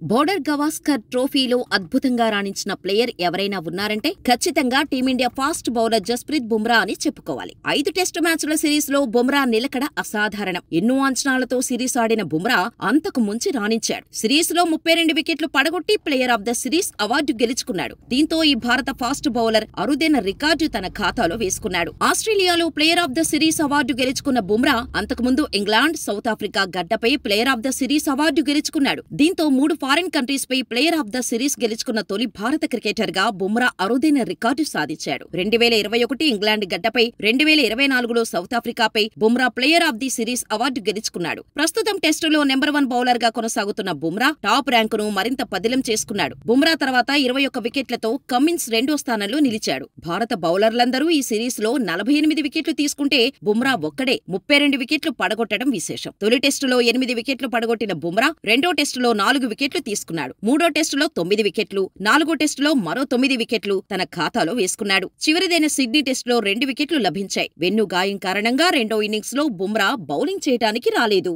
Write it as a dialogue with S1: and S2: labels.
S1: Border Gavaskar ట్రోఫీలో అద్భుతంగా రాణించిన player ఎవరైనా ఉన్నారంటే ఖచ్చితంగా team India fast bowler Jasprit Bumrah అని చెప్పుకోవాలి. 5 టెస్టు మ్యాచ్ల సిరీస్లో బుమ్రా నిలకడ అసాధారణం. ఎన్నో అంచనాలతో సిరీస్ ఆడిన బుమ్రా అంతకు ముంచి రాణించాడు. సిరీస్లో 32 వికెట్లు పడగొట్టి player of the series award గెలుచుకున్నాడు. దీంతో ఈ భారత ఫాస్ట్ బౌలర్ అరుదైన రికార్డు తన ఖాతాలో వేసుకున్నాడు. ఆస్ట్రేలియాలో player of the series award గెలుచుకున్న బుమ్రా అంతకుముందు ఇంగ్లాండ్, సౌత్ ఆఫ్రికా గడ్డపై player of the series award గెలుచుకున్నాడు. దీంతో 3 ఫారిన్ కంట్రీస్ పై ప్లేయర్ ఆఫ్ ద సిరీస్ గెలుచుకున్న తొలి భారత క్రికెటర్ గా బుమ్రా అరుదైన రికార్డు సాధించాడు. 2021 ఇంగ్లాండ్ గడ్డపై, 2024లో సౌత్ ఆఫ్రికాపై Bumrah player of the series award గెలుచుకున్నాడు. ప్రస్తుతం టెస్టులో నెంబర్ 1 బౌలర్ గా కొనసాగుతున్న బుమ్రా టాప్ ర్యాంకును మరింత పదిలం చేసుకున్నాడు. బుమ్రా తర్వాత 21 వికెట్లతో కమిన్స్ 2వ స్థానంలో నిలిచాడు. భారత బౌలర్లందరూ ఈ సిరీస్ లో 48 వికెట్లు తీసుకుంటే బుమ్రా ఒక్కడే 32 వికెట్లు పడగొట్టడం విశేషం. తొలి టెస్టులో 8 వికెట్లు పడగొట్టిన బుమ్రా రెండో టెస్టులో 4 వికెట్లు తీసుకున్నాడు. మూడో టెస్టులో 9 వికెట్లు, 4గో టెస్టులో మరో 9 వికెట్లు తన ఖాతాలో వేసుకున్నాడు. చివరిదైన సిడ్నీ టెస్టులో 2 వికెట్లు లభించాయి. వెన్ను గాయం కారణంగా రెండో ఇన్నింగ్స్లో బుమ్రా బౌలింగ్ చేయడానికి రాలేదు.